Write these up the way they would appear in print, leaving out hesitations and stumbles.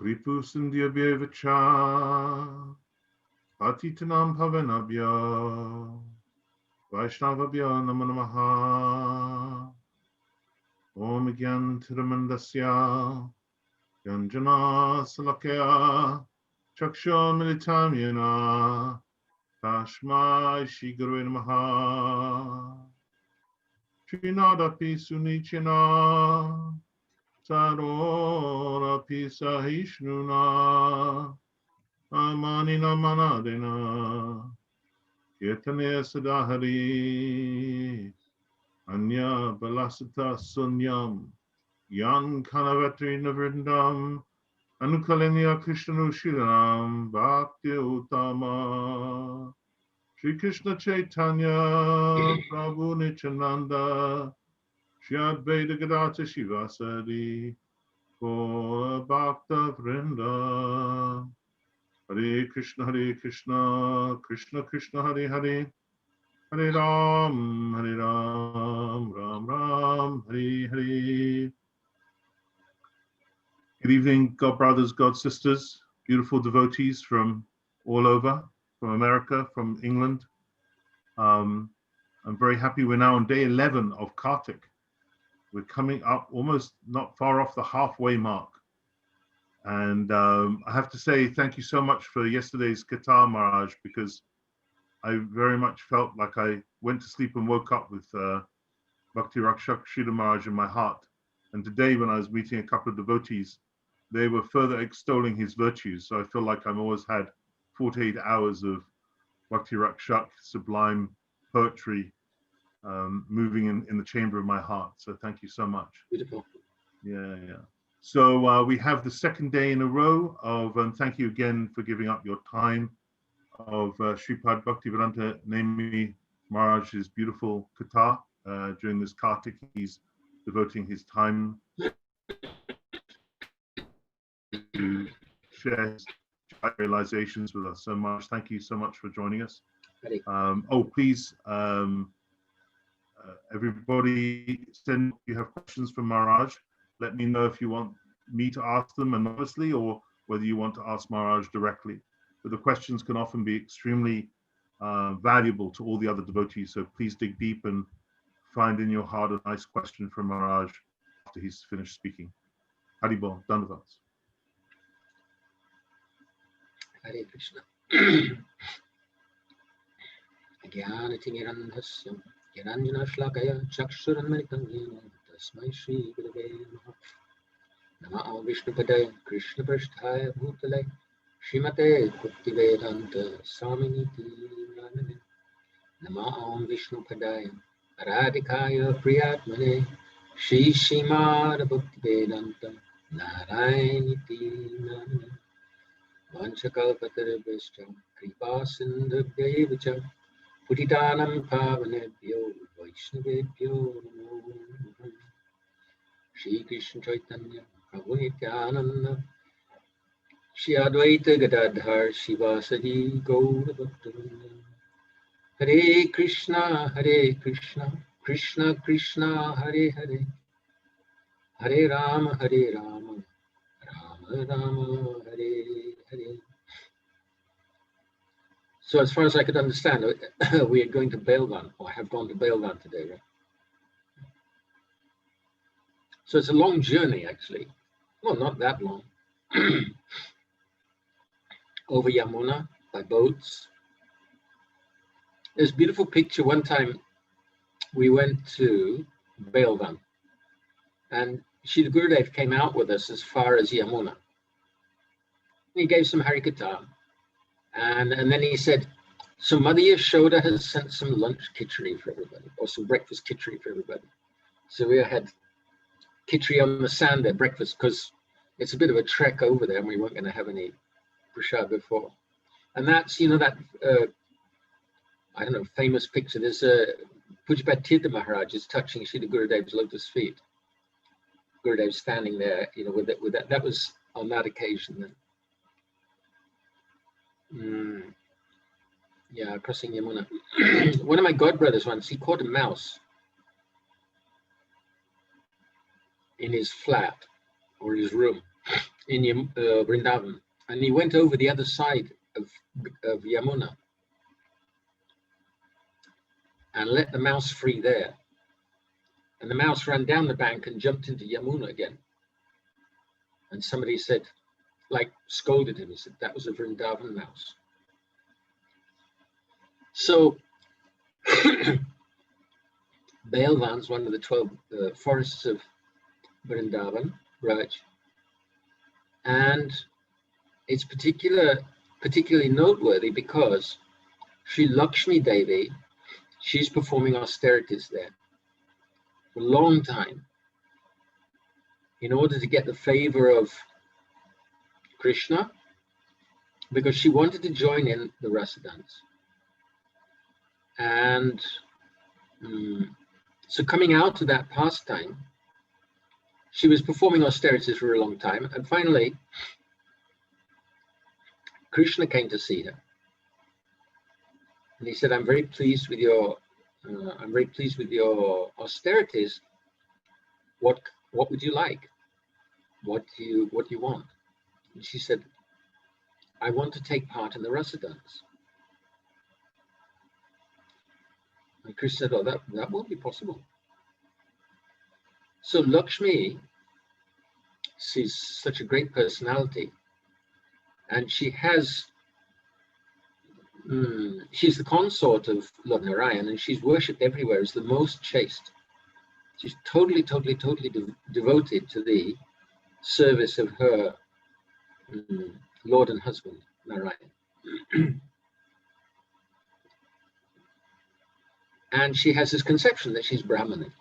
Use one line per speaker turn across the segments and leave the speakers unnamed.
Kripu Sindhya Vacha Patitanam Pavanabhya Vaishnavabhya Namo Namaha Om Gyan Tiramandasya Yanjana Salakya Chaksha Militam Yena Tashmai Shri Guru Namaha Srinadapi Sunichina Sarora Pisahishnuna Amanina Manadena Kirtane Sadahari Anya Balasita Sunyam Yan Kanavatri Navrindam Anukalenya Krishnanu Shiram Bhakti Uttama Shri Krishna Chaitanya Prabhu Nityananda Shri Advaita Gadata Shivasadi Gaura Bhakta Vrinda Hare Krishna Krishna Krishna Hare Hare Hare Ram Ram Ram Hare Hare. Good evening, God brothers, God sisters, beautiful devotees from all over, from America, from England. I'm very happy we're now on day 11 of Kartik. We're coming up almost not far off the halfway mark. And I have to say thank you so much for yesterday's Katha, Maharaj, because I very much felt like I went to sleep and woke up with Bhakti Rakshar Sridhara Maharaj in my heart. And today when I was meeting a couple of devotees, they were further extolling his virtues. So I feel like I've always had 48 hours of Bhakti Rakshak, sublime poetry, moving in the chamber of my heart. So thank you so much.
Beautiful.
Yeah. So we have the second day in a row of, and thank you again for giving up your time, of Sripad Bhaktivedanta Nemi Maharaj's beautiful Katha. During this Kartik, he's devoting his time to share his realizations with us so much. Thank you so much for joining us. Please, everybody, send if you have questions for Maharaj. Let me know if you want me to ask them anonymously or whether you want to ask Maharaj directly. But the questions can often be extremely valuable to all the other devotees. So please dig deep and find in your heart a nice question from Maharaj after he's finished speaking. Haribol, Dandavats.
Hare Krishna. Jnanatimirandhasya Jnanjana Shlakaya Chakshuranmritam Yena Tasmai Shri Gurave Namaha Namo Vishnupadaya Krishna Prasthaya Bhutale Srimate Bhaktivedanta Swaminiti Namane Namo Vishnupadaya Radhikaya Priyatmane Shri Srimad Bhaktivedanta Narayaniti Namane Vanchakalpatarabhishta Kripa Sindhubhyayivacha Putitanam Pavanebhyo Vaishnavebhyo Namo Namaha Shri Krishna Chaitanya Prabhu Nityananda Shri Advaita Gadadhar Shivasadi Gaura Bhaktivinoda Hare Krishna Krishna Krishna Hare Hare Hare Rama Rama Rama Hare Hare. So as far as I could understand, we are going to Belvan, or have gone to Belvan today, right? So it's a long journey, actually. Well, not that long. Over Yamuna by boats. There's a beautiful picture. One time we went to Belvan, and Srila Gurudev came out with us as far as Yamuna. He gave some Harikatha, and then he said, so Mother Yashoda has sent some lunch khichdi for everybody, or some breakfast khichdi for everybody. So we had khichdi on the sand at breakfast, because it's a bit of a trek over there, and we weren't going to have any prasad before. And that's, that, I don't know, famous picture. There's Pujapad Tirtha Maharaj is touching Srila Gurudev's lotus feet. Gurudev standing there, with that. That was on that occasion then. Yeah, crossing Yamuna. One of my godbrothers once, he caught a mouse in his flat or his room. in Vrindavan, and he went over the other side of Yamuna and let the mouse free there. And the mouse ran down the bank and jumped into Yamuna again. And somebody said, like scolded him, he said, that was a Vrindavan mouse. So Bailvan's one of the 12 forests of Vrindavan, Raj. And it's particularly noteworthy because Sri Lakshmi Devi, she's performing austerities there for a long time in order to get the favor of Krishna, because she wanted to join in the rasa dance. And so coming out of that pastime, she was performing austerities for a long time, and finally Krishna came to see her, and he said, "I'm very pleased with your austerities. What would you like? What do you want?" And she said, "I want to take part in the rasa dance." And Krishna said, "Oh, that won't be possible." So Lakshmi sees such a great personality, and she has, she's the consort of Lord Narayan, and she's worshipped everywhere as the most chaste. She's totally devoted to the service of her Lord and husband, Narayan. And she has this conception that she's Brahmani.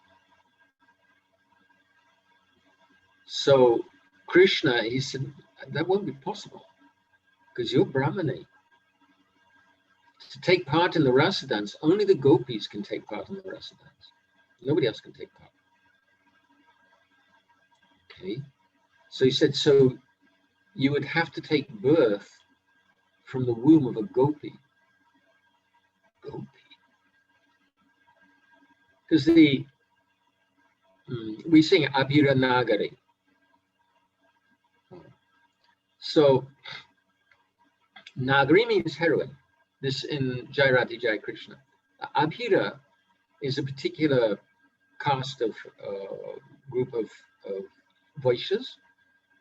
So Krishna, he said, that won't be possible because you're Brahmani. To take part in the rasa dance, only the gopis can take part in the rasa dance. Nobody else can take part. Okay. So he said, so you would have to take birth from the womb of a gopi. Gopi. Because we sing Abhira Nagari. So Nagari means heroine. This in Jai Radha Jai Krishna. Abhira is a particular caste of group of Vaishyas,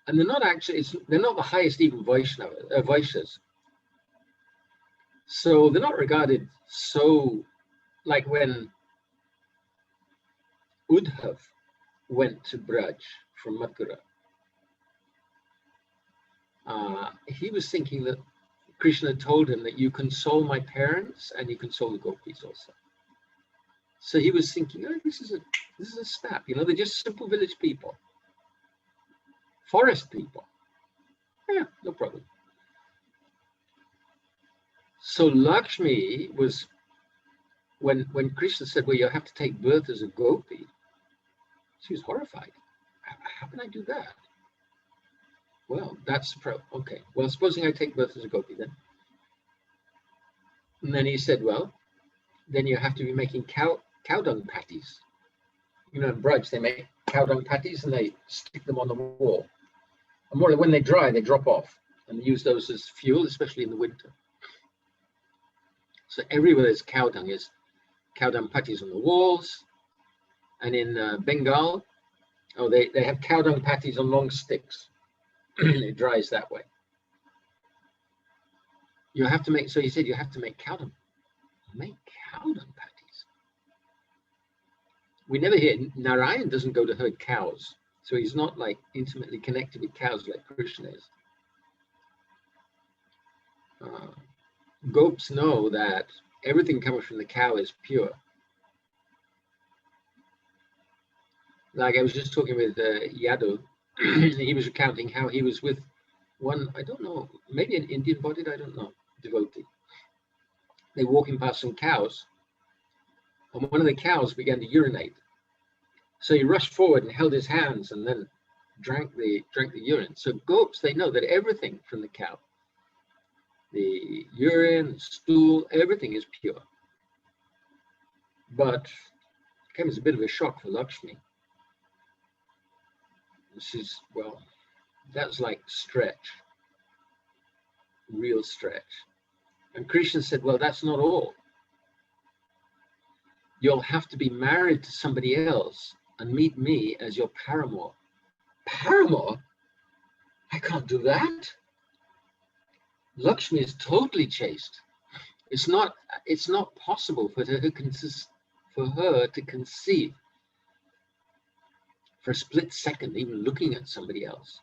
and they're not actually, they're not the highest even Vaishyas. So they're not regarded so, like when Uddhav went to Braj from Mathura. He was thinking that Krishna told him that you console my parents and you console the gopis also. So he was thinking, oh, this is a snap, they're just simple village people, forest people. Yeah, no problem. So Lakshmi was, when Krishna said, well, you have to take birth as a gopi, she was horrified. How can I do that? Well, that's okay. Well, supposing I take birth as a gopi then. And then he said, well, then you have to be making cow dung patties. In Braj, they make cow dung patties and they stick them on the wall. And when they dry, they drop off. And they use those as fuel, especially in the winter. So everywhere there's cow dung patties on the walls. And in Bengal, they have cow dung patties on long sticks. It dries that way. You have to make, so he said, you have to make cow dung. Make cow dung patties. We never hear, Narayan doesn't go to herd cows. So he's not like intimately connected with cows like Krishna is. Gops know that everything coming from the cow is pure. Like I was just talking with Yadu, he was recounting how he was with one, I don't know, maybe an Indian bodied, I don't know, devotee. They were walking past some cows, and one of the cows began to urinate. So he rushed forward and held his hands and then drank the urine. So goats, they know that everything from the cow, the urine, the stool, everything is pure. But it came as a bit of a shock for Lakshmi. She's, well, That's like stretch, real stretch. And Krishna said, well, that's not all. You'll have to be married to somebody else and meet me as your paramour. Paramour? I can't do that. Lakshmi is totally chaste. It's not possible for her to conceive for a split second, even looking at somebody else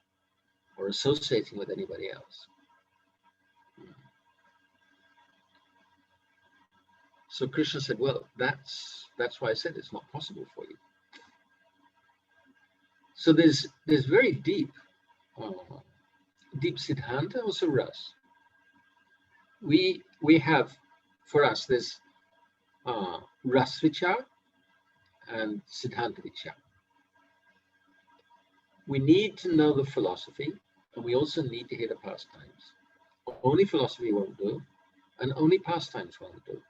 or associating with anybody else. So Krishna said, well, that's why I said it's not possible for you. So there's very deep Siddhanta, also Ras. We have, for us, there's Ras Vichar and Siddhanta Vichar. We need to know the philosophy, and we also need to hear the pastimes. Only philosophy won't do, and only pastimes won't do.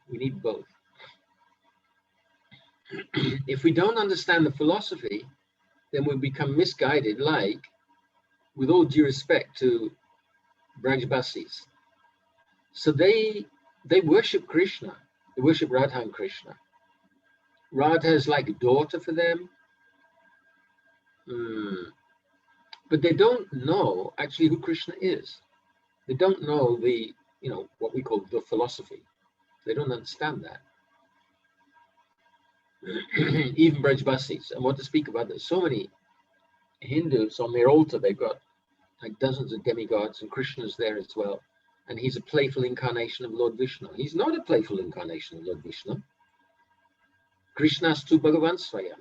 We need both. If we don't understand the philosophy, then we become misguided, like, with all due respect to Brajbasis. So they worship Krishna. They worship Radha and Krishna. Radha is like a daughter for them. But they don't know actually who Krishna is. They don't know the, what we call the philosophy. They don't understand that. Even Brajbasis, and what to speak about, there's so many Hindus on their altar, they've got like dozens of demigods, and Krishna's there as well. And he's a playful incarnation of Lord Vishnu. He's not a playful incarnation of Lord Vishnu. Krishna's tu Bhagavan Swayam.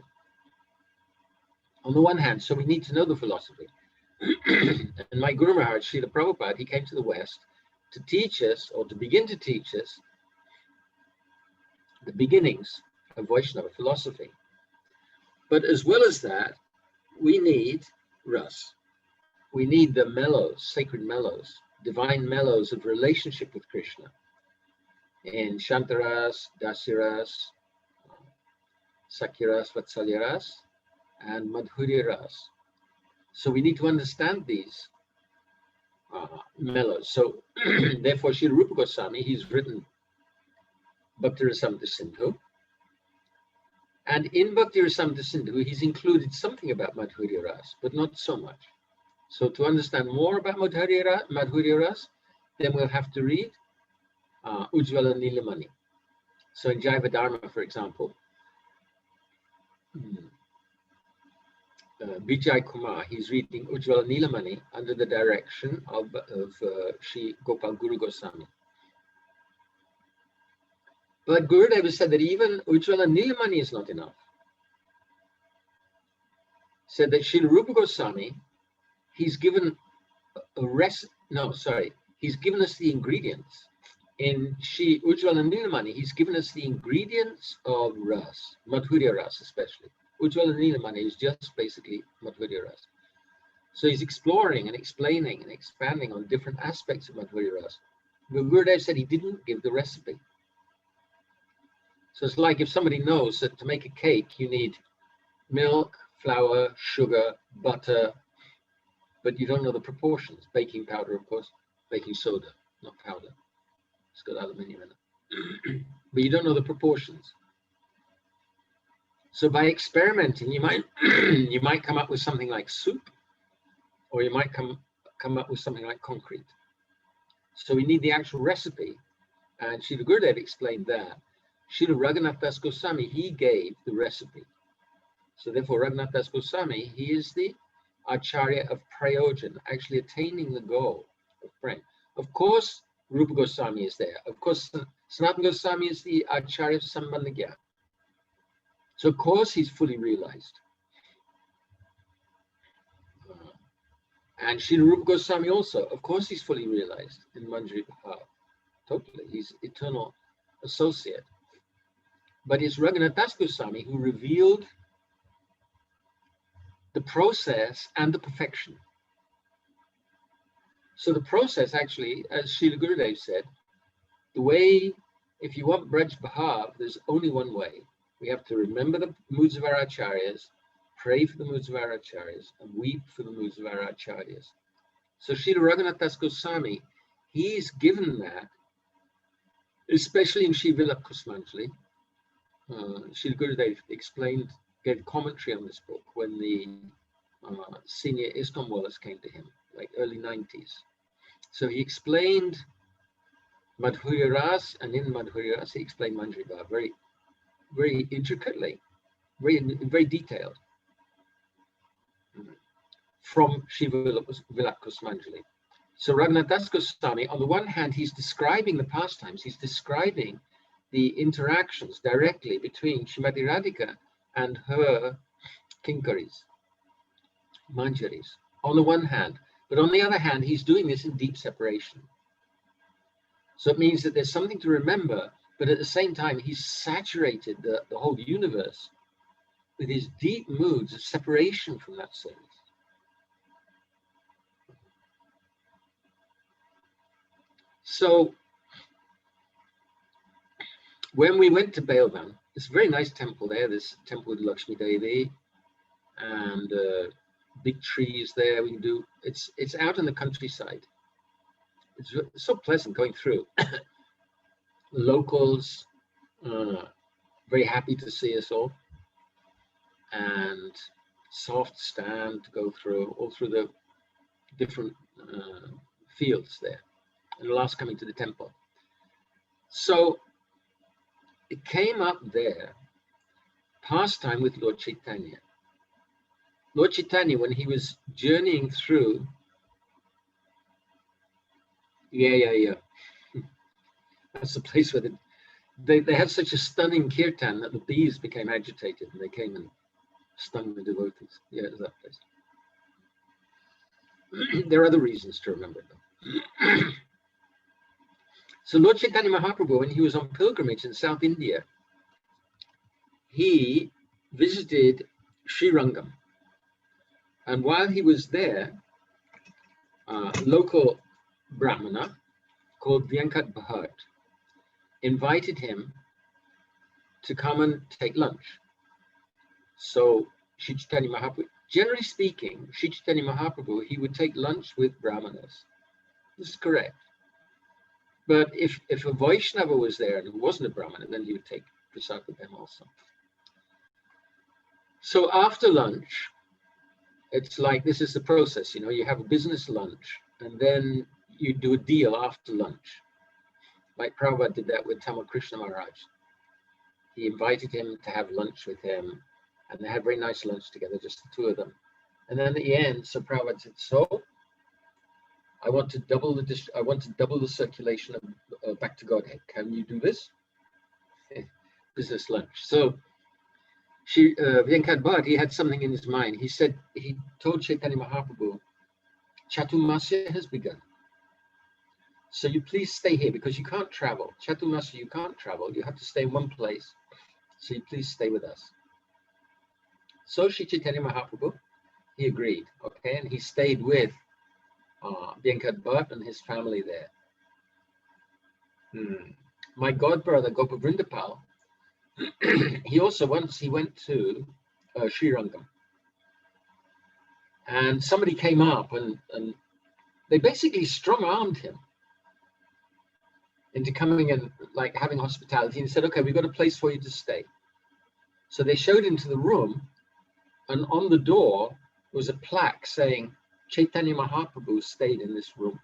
On the one hand, so we need to know the philosophy. And my Guru Maharaj, Srila Prabhupada, he came to the West to teach us, or to begin to teach us, the beginnings of Vaishnava philosophy. But as well as that, we need Ras. We need the mellows, sacred mellows, divine mellows of relationship with Krishna. In Shantaras, Dasiras, Sakyaras, Vatsalyaras, and Madhuryaras. So we need to understand these mellows. So therefore, Srila Rupa Goswami, he's written Bhakti Rasamrita Sindhu. And in Bhakti Rasamrita Sindhu, he's included something about Madhurya Ras, but not so much. So to understand more about Madhurya Ras, then we'll have to read Ujjvala Nilamani. So in Jaiva Dharma, for example, Vijay Kumar, he's reading Ujjvala Nilamani under the direction of Sri Gopal Guru Goswami. But Gurudev said that even Ujjvala Nilamani is not enough. Said that Srila Rupa Goswami, he's given he's given us the ingredients. In Sri Ujjvala Nilamani, he's given us the ingredients of Ras, Madhurya Ras especially. Ujjvala Nilamani is just basically Madhurya Ras. So he's exploring and explaining and expanding on different aspects of Madhurya Ras. But Gurudev said he didn't give the recipe. So it's like if somebody knows that to make a cake, you need milk, flour, sugar, butter, but you don't know the proportions. Baking powder, of course, baking soda, not powder. It's got aluminium in it. But you don't know the proportions. So by experimenting, you might come up with something like soup, or you might come up with something like concrete. So we need the actual recipe. And Srila Gurudev explained that. Srila Raghunath Das Goswami, he gave the recipe. So therefore, Raghunath Das Goswami, he is the Acharya of Prayojan, actually attaining the goal of praying. Of course, Rupa Goswami is there. Of course, Sanatana Goswami is the Acharya of Sambandha Gyan. So of course, he's fully realized. And Srila Rupa Goswami also, of course, he's fully realized in Manjari Bhav. Totally, he's eternal associate. But it's Raghunath Das Goswami who revealed the process and the perfection. So the process actually, as Srila Gurudev said, the way, if you want Braj Bhav, there's only one way. We have to remember the moods of our acharyas, pray for the moods of our acharyas, and weep for the moods of our acharyas. So Srila Raghunath Das Goswami, he's given that, especially in Sri Vilap Kusmanjali. Srila Gurudev gave commentary on this book when the senior ISKCON Wallace came to him, like early 90s. So he explained Madhurya Ras, and in Madhurya Ras he explained Manjari Bhav very, very intricately, very detailed, from Sri Vilap Kusmanjali. So Raghunath Das Goswami, on the one hand, he's describing the pastimes, he's describing the interactions directly between Srimati Radhika and her kinkaris, manjaris, on the one hand. But on the other hand, he's doing this in deep separation. So it means that there's something to remember, but at the same time, he's saturated the whole universe with his deep moods of separation from that service. So when we went to Bailvan, it's a very nice temple there, this temple with Lakshmi Devi, and big trees there. We can do, it's out in the countryside. It's so pleasant going through. Locals, very happy to see us all, and soft stand to go through, all through the different fields there, and the last coming to the temple. So it came up there, pastime with Lord Chaitanya. Lord Chaitanya, when he was journeying through, that's the place where they had such a stunning kirtan that the bees became agitated and they came and stung the devotees. Yeah, it was that place. There are other reasons to remember them. So Lord Chaitanya Mahaprabhu, when he was on pilgrimage in South India, he visited Sri Rangam. And while he was there, a local Brahmana called Vyankat Bhatt invited him to come and take lunch. So Sri Chaitanya Mahaprabhu, generally speaking, Sri Chaitanya Mahaprabhu, he would take lunch with Brahmanas. This is correct. But if a Vaishnava was there and it wasn't a Brahmana, then he would take prasad with them also. So after lunch, it's like, this is the process, you have a business lunch and then you do a deal after lunch. Like Prabhupada did that with Tamal Krishna Maharaj. He invited him to have lunch with him, and they had very nice lunch together, just the two of them. And then at the end, so Prabhupada said, so I want to double the circulation of back to Godhead. Can you do this? Business lunch. So Vyankat Bhatt, he had something in his mind. He said, he told Chaitanya Mahaprabhu, Chaturmasya has begun. So you please stay here because you can't travel. Chaturmasya, you can't travel. You have to stay in one place. So you please stay with us. So Sri Chaitanya Mahaprabhu, he agreed, okay? And he stayed with Vyankat Bhatt and his family there. My godbrother, Gopa Vrindapal, he went to Sri Rangam. And somebody came up and they basically strong-armed him into coming and like having hospitality, and said, okay, we've got a place for you to stay. So they showed him to the room, and on the door was a plaque saying Chaitanya Mahaprabhu stayed in this room.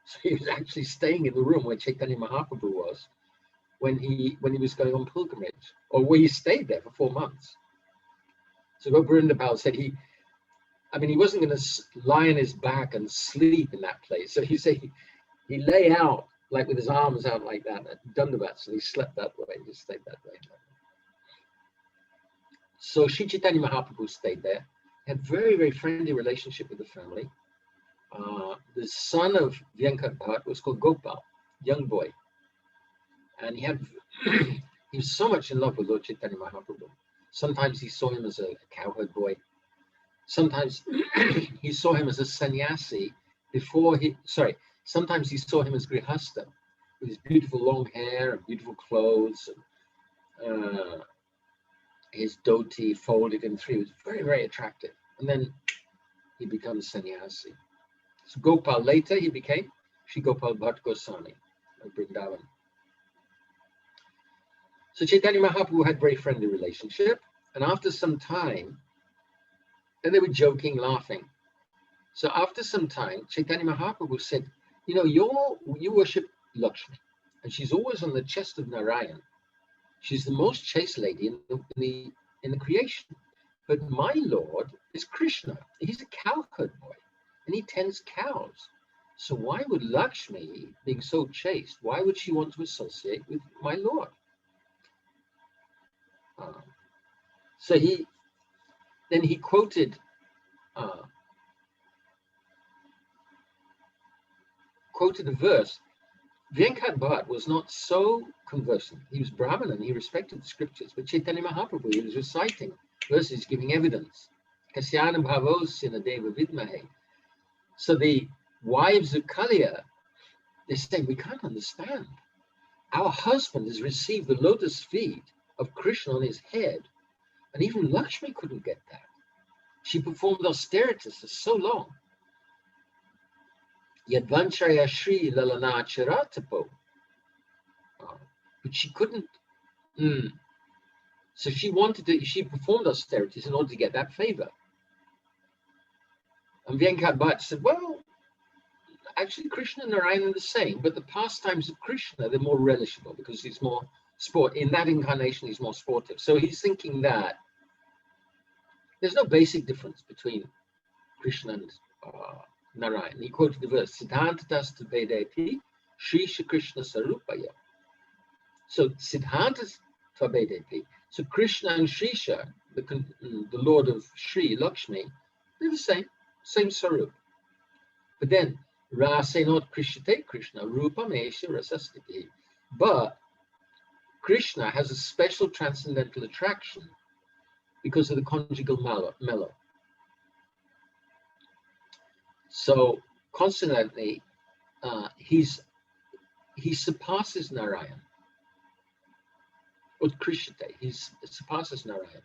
So he was actually staying in the room where Chaitanya Mahaprabhu was when he was going on pilgrimage, or where he stayed there for 4 months. So Goparindapal said he wasn't going to lie on his back and sleep in that place. So he said he lay out like with his arms out like that at Dandavat, so he slept that way, just stayed that way. So Sri Chaitanya Mahaprabhu stayed there, had very, very friendly relationship with the family. The son of Vyankat Bhatt was called Gopal, young boy. And he was so much in love with Lord Chaitanya Mahaprabhu. Sometimes he saw him as a cowherd boy. Sometimes he saw him as a sannyasi sometimes he saw him as Grihastha, with his beautiful long hair and beautiful clothes. his dhoti folded in three. It was very, very attractive. And then he becomes sannyasi. So Gopal, later he became Sri Gopal Bhatt Goswami of Vrindavan. So Chaitanya Mahaprabhu had very friendly relationship, and after some time, and they were joking, laughing. So after some time, Chaitanya Mahaprabhu said, you know, you worship Lakshmi, and she's always on the chest of Narayan. She's the most chaste lady in the creation. But my Lord is Krishna. He's a cowherd boy, and he tends cows. So why would Lakshmi, being so chaste, why would she want to associate with my Lord? So he quoted a verse. Venkat Bhatt was not so conversant. He was Brahmin and he respected the scriptures, but Chaitanya Mahaprabhu, he was reciting verses giving evidence. Kasyanam bhavosya deva vidmahe. So the wives of Kaliya, they say, we can't understand. Our husband has received the lotus feet of Krishna on his head, and even Lakshmi couldn't get that. She performed austerities for so long. Yadvanchaya Shri Lalana Charatapo. But she couldn't. So she performed austerities in order to get that favor. And Venkat Bhatt said, well, actually Krishna and Narayan are the same, but the pastimes of Krishna, they're more relishable because he's more sport. In that incarnation, he's more sportive. So he's thinking that there's no basic difference between Krishna and Narayan. He quoted the verse, Siddhantatas Vedepi, Shri Krishna Sarupaya. So Siddhantas Vedepi. So Krishna and Shrisha, the Lord of Shri Lakshmi, they're the same Sarup. But then Rase not Krishnate Krishna, Rupa Mesha Rasastiti. But Krishna has a special transcendental attraction because of the conjugal mellow. So consequently, he surpasses Narayan. Utkrishate, he surpasses Narayan.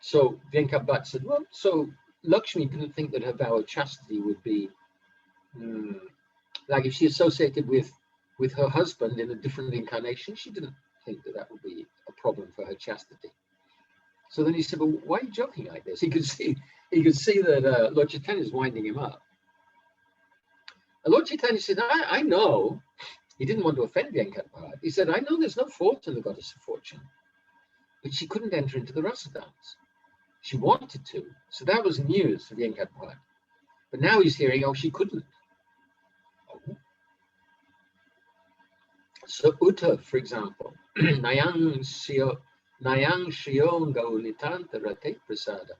So Venkat Bhatt said, well, so Lakshmi didn't think that her vow of chastity would be like if she associated with her husband in a different incarnation, she didn't think that would be a problem for her chastity. So then he said, well, why are you joking like this? He could see that Lord Chaitanya is winding him up. And Lord Chaitanya said, I know. He didn't want to offend Venkat Bhatt. He said, I know there's no fault in the goddess of fortune, but she couldn't enter into the rasa dance. She wanted to. So that was news for Venkat Bhatt. But now he's hearing, oh, she couldn't. Oh. So Uddhav, for example, Nayang Shriyon Gaulitanta Rate Prasada.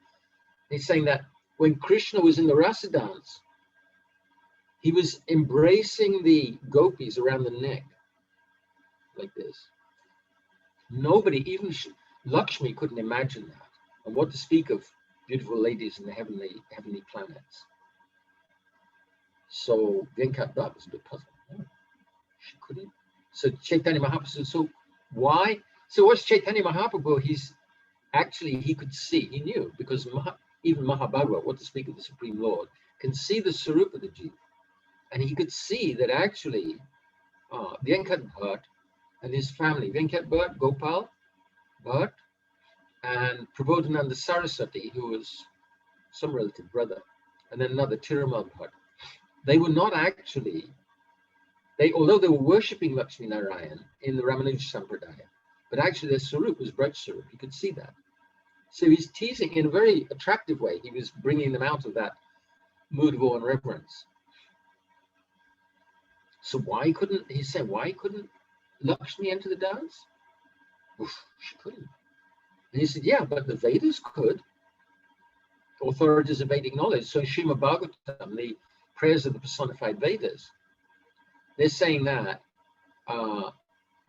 He's saying that when Krishna was in the rasa dance, he was embracing the gopis around the neck, like this. Nobody, even Lakshmi, couldn't imagine that. And what to speak of beautiful ladies in the heavenly planets. So Venkat Bhatt was a bit puzzled. Oh, she couldn't. So Chaitanya Mahaprabhu said, so why? So what's Chaitanya Mahaprabhu? He could see, he knew, because even Mahabhagavad, what to speak of the Supreme Lord, can see the Sarupa of the Jiva. And he could see that actually Venkat Bhatt and his family, Venkat Bhatt, Gopal Bhatt, and Prabodhananda Saraswati, who was some relative brother, and then another Tirumal Bhatt, they were not actually, although they were worshipping Lakshmi Narayan in the Ramanuja Sampradaya, but actually their Sarup was Braj Sarup. He could see that. So he's teasing in a very attractive way. He was bringing them out of that mood of awe and reverence. So why couldn't Lakshmi enter the dance? Oof, she couldn't. And he said, yeah, but the Vedas could. Authorities of Vedic knowledge. So Srimad Bhagavatam, the prayers of the personified Vedas, they're saying that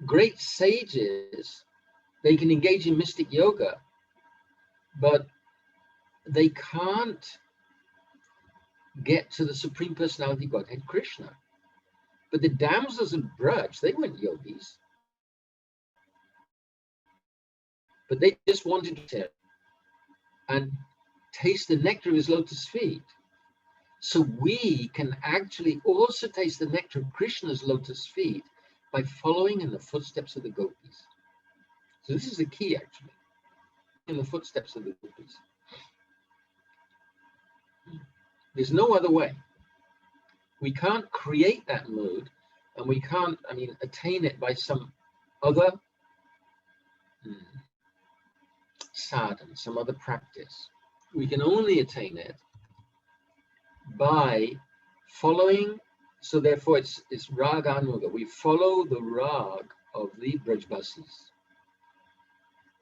great sages, they can engage in mystic yoga, but they can't get to the Supreme Personality Godhead Krishna. But the damsels of Braj, they weren't yogis. but they just wanted to sit and taste the nectar of his lotus feet. So we can actually also taste the nectar of Krishna's lotus feet by following in the footsteps of the gopis. So this is the key, actually, in the footsteps of the gopis. There's no other way. We can't create that mood, and we can't, attain it by some other sadhana, some other practice. We can only attain it by following. So therefore it's rag anuga. We follow the rag of the Brajbasis.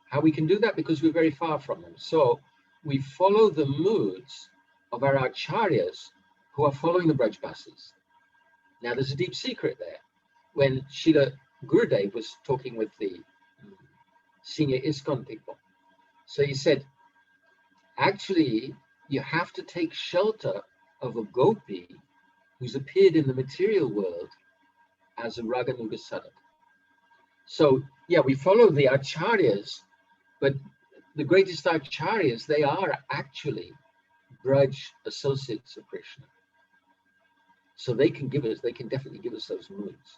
How we can do that? Because we're very far from them. So we follow the moods of our acharyas who are following the Brajbasis. Now there's a deep secret there. When Srila Gurudev was talking with the senior ISKCON people, so he said, actually, you have to take shelter of a gopi who's appeared in the material world as a Raganuga sadhaka. So, yeah, we follow the acharyas, but the greatest acharyas, they are actually Braj associates of Krishna. So they can definitely give us those moods.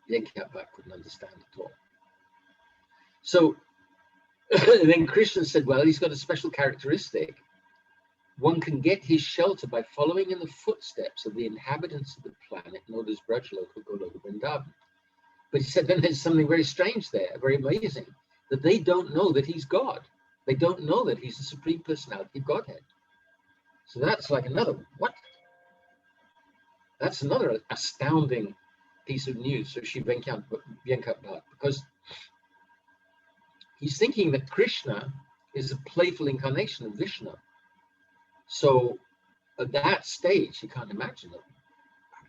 Yankabha couldn't understand at all. So then Krishna said, well, he's got a special characteristic. One can get his shelter by following in the footsteps of the inhabitants of the planet, known as Brajloka, Goloka, Vrindavan. But he said, then there's something very strange there, very amazing, that they don't know that he's God. They don't know that he's the Supreme Personality of Godhead. So that's like another, what? That's another astounding piece of news for Sri Venkata, because he's thinking that Krishna is a playful incarnation of Vishnu. So at that stage, he can't imagine it.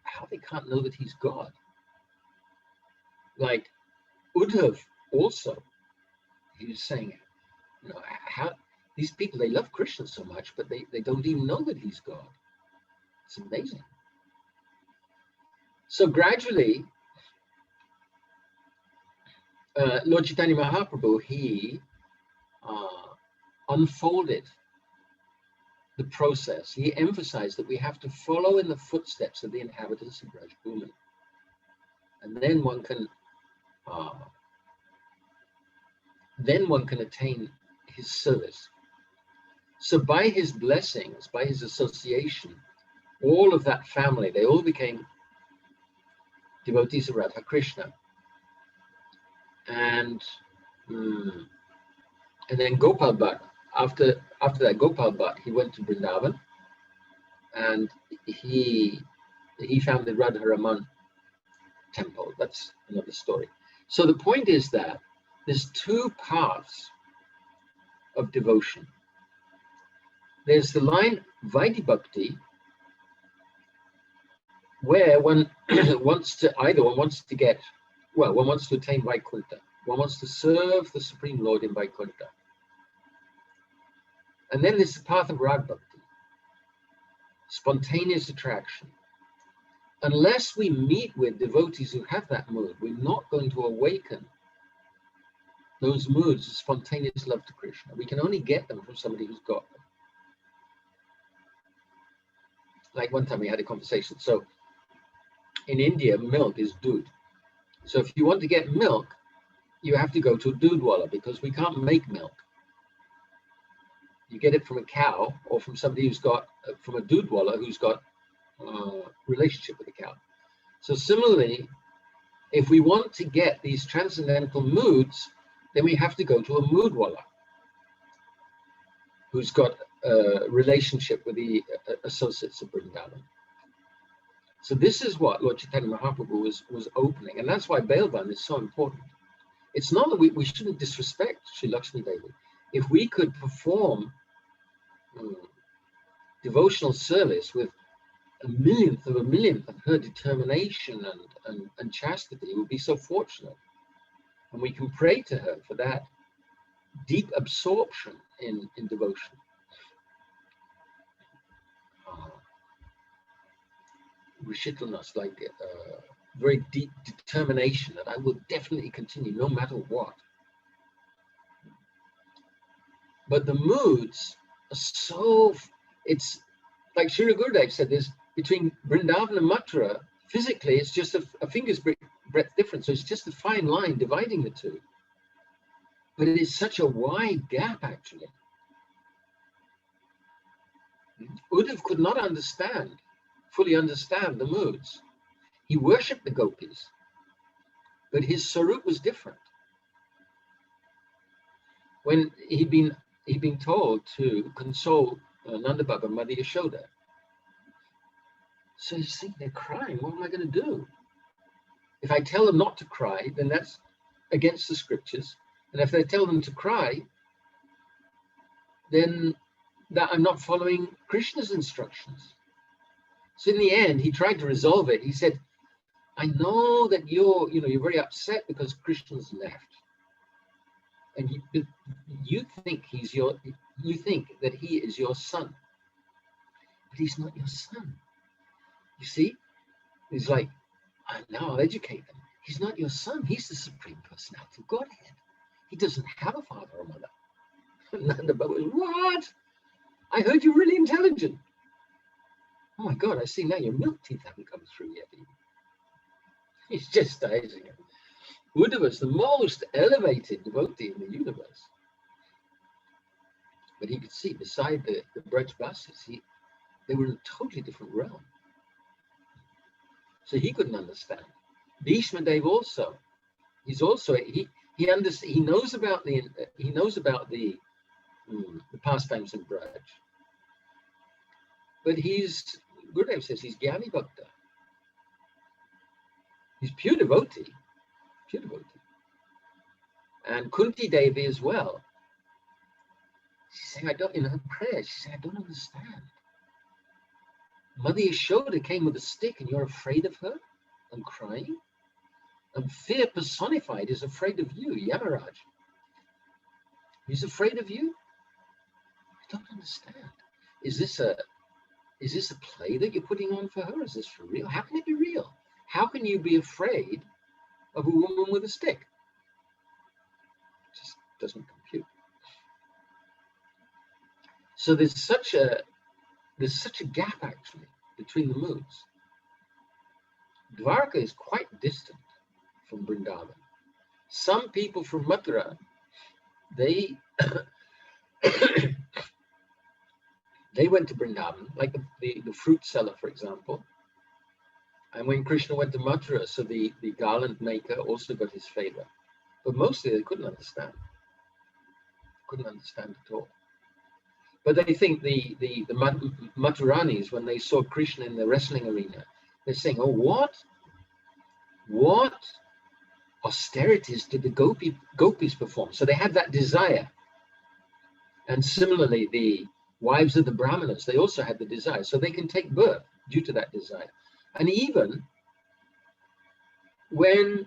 How they can't know that he's God. Like Uddhav also, he was saying, how these people, they love Krishna so much, but they don't even know that he's God. It's amazing. So gradually, Lord Chaitanya Mahaprabhu, he unfolded the process. He emphasized that we have to follow in the footsteps of the inhabitants of Brajbhumi. And then one can attain his service. So by his blessings, by his association, all of that family, they all became devotees of Radha Krishna. And then Gopal Bhatt, after that Gopal Bhatt, he went to Vrindavan, and he founded Radha Raman temple. That's another story. So the point is that there's two paths of devotion. There's the line Vaidhi Bhakti, where one wants to attain Vaikuntha. One wants to serve the Supreme Lord in Vaikuntha. And then there's the path of Rag Bhakti, spontaneous attraction. Unless we meet with devotees who have that mood, we're not going to awaken those moods of spontaneous love to Krishna. We can only get them from somebody who's got them. Like one time we had a conversation. So in India, milk is doodh. So if you want to get milk, you have to go to a doodhwala, because we can't make milk. You get it from a cow, or from somebody who's got, from a doodhwala who's got a relationship with the cow. So similarly, if we want to get these transcendental moods, then we have to go to a moodwala who's got a relationship with the associates of Vrindavan. So this is what Lord Chaitanya Mahaprabhu was opening, and that's why Bailvan is so important. It's not that we shouldn't disrespect Sri Lakshmi Devi. If we could perform devotional service with a millionth of her determination and chastity, we would be so fortunate. And we can pray to her for that deep absorption in devotion. Rishitlanas, like very deep determination that I will definitely continue no matter what. But the moods are so, it's like Srila Gurudev said, there's between Vrindavan and Mathura, physically it's just a finger's breadth difference. So it's just a fine line dividing the two. But it is such a wide gap, actually. Uddhav could not fully understand the moods. He worshipped the gopis, but his sarup was different. When he'd been told to console Nanda Baba and Mother Yashoda, so he's thinking, they're crying, what am I going to do? If I tell them not to cry, then that's against the scriptures. And if I tell them to cry, then that I'm not following Krishna's instructions. So in the end, he tried to resolve it. He said, I know that you're very upset because Krishna's left. And you think that he is your son. But he's not your son. You see? He's like, now I'll educate them. He's not your son. He's the Supreme Personality of Godhead. He doesn't have a father or mother. And Nanda Baba was, what? I heard you're really intelligent. Oh my God, I see now your milk teeth haven't come through yet. He's chastising him. Uddhava was the most elevated devotee in the universe. But he could see beside the Braj Basis, they were in a totally different realm. So he couldn't understand. Bhishma Dev also, he knows about the pastimes in Braj. But Gurudev says he's Jnani Bhakta. He's pure devotee. And Kunti Devi as well. She's saying, in her prayer, she's saying, I don't understand. Mother Yashoda came with a stick and you're afraid of her and crying? And fear personified is afraid of you, Yamaraj. He's afraid of you? I don't understand. Is this a play that you're putting on for her? Is this for real? How can it be real? How can you be afraid of a woman with a stick? It just doesn't compute. So there's such a gap actually between the moods. Dwarka is quite distant from Vrindavan. Some people from Mathura, they they went to Vrindavan, like the fruit seller, for example. And when Krishna went to Mathura, so the garland maker also got his favor. But mostly they couldn't understand. Couldn't understand at all. But they think the Mathuranis, when they saw Krishna in the wrestling arena, they're saying, oh, what austerities did the gopis perform? So they had that desire. And similarly, the wives of the Brahmanas, they also had the desire. So they can take birth due to that desire. And even when,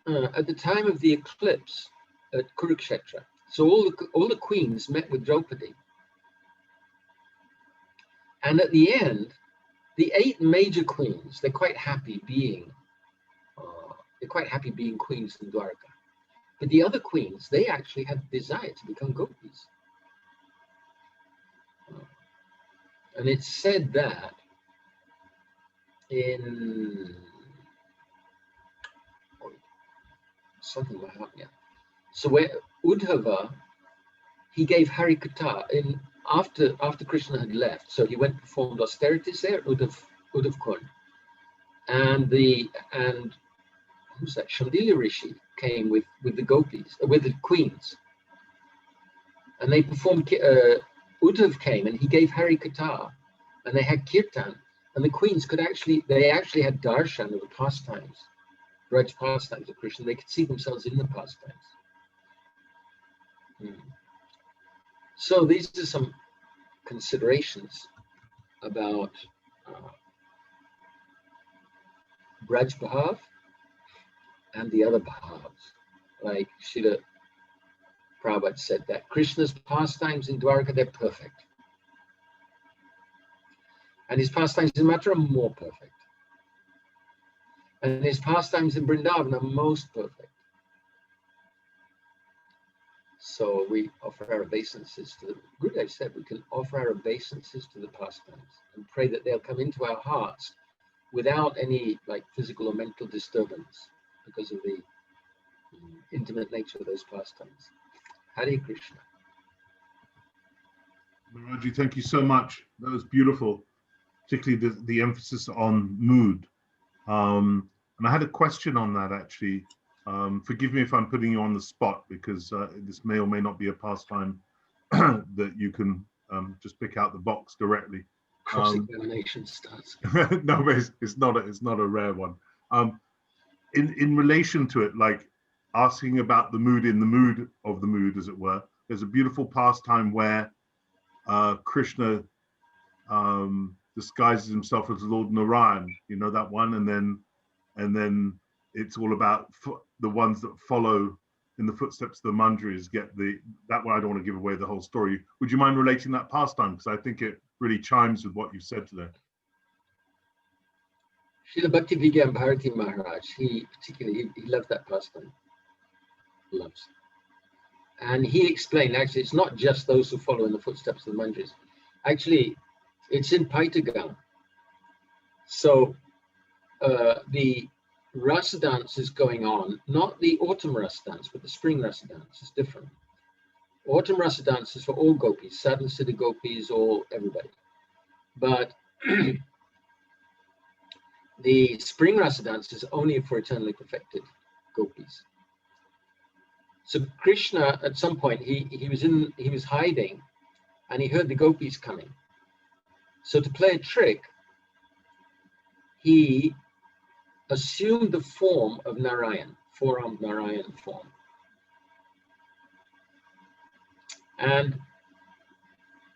at the time of the eclipse at Kurukshetra, so all the queens met with Draupadi. And at the end, the 8 major queens, they're quite happy being queens in Dwarka. But the other queens, they actually had the desire to become gopis. And it's said that in something Mahatmya. So where Uddhava, he gave Harikatha in after Krishna had left. So he went and performed austerities there at Uddhav Kund. And who's that? Shandilya Rishi came with the gopis, with the queens. And they performed, Uddhav came and he gave Harikatha, and they had kirtan. And the queens they actually had darshan of the pastimes, Braj pastimes of Krishna. They could see themselves in the pastimes. So these are some considerations about Braj Bhav and the other Bhavs. Like Srila Prabhupada said that Krishna's pastimes in Dwarka, they're perfect. And his pastimes in Mathura are more perfect. And his pastimes in Vrindavan are most perfect. So we offer our obeisances to the Gurudev said we can offer our obeisances to the pastimes and pray that they'll come into our hearts without any like physical or mental disturbance because of the intimate nature of those pastimes. Hare Krishna.
Maharaji, thank you so much. That was beautiful, particularly the emphasis on mood. And I had a question on that actually. Forgive me if I'm putting you on the spot because this may or may not be a pastime that you can just pick out the box directly.
Cross-examination starts.
No, but it's not a rare one. In relation to it, like asking about the mood in the mood of the mood, as it were. There's a beautiful pastime where Krishna disguises himself as Lord Narayan. You know that one, and then it's all about the ones that follow in the footsteps of the Mandirs get that one. I don't want to give away the whole story. Would you mind relating that pastime? Because I think it really chimes with what you said today.
Srila Bhaktivedanta Maharaj, he loved that pastime. Loves. And he explained, actually, it's not just those who follow in the footsteps of the Mandirs. Actually, it's in Paitagam. So the rasa dance is going on, not the autumn rasa dance, but the spring rasa dance is different. Autumn rasa dance is for all gopis, sadhu siddha gopis, everybody. But the spring rasa dance is only for eternally perfected gopis. So Krishna, at some point, he was hiding, and he heard the gopis coming. So to play a trick, he assumed the form of Narayan, four-armed Narayan form. And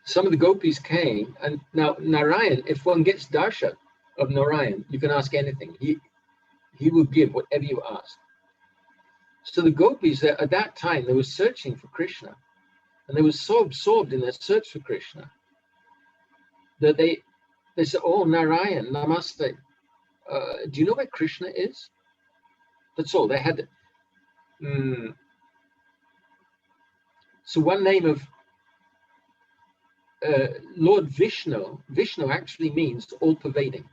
some of the gopis came, and now Narayan, if one gets darshan of Narayan, you can ask anything. He will give whatever you ask. So the gopis, at that time, they were searching for Krishna, and they were so absorbed in their search for Krishna that they said, "Oh, Narayan, Namaste. Do you know where Krishna is?" That's all. They had. So one name of Lord Vishnu actually means all-pervading.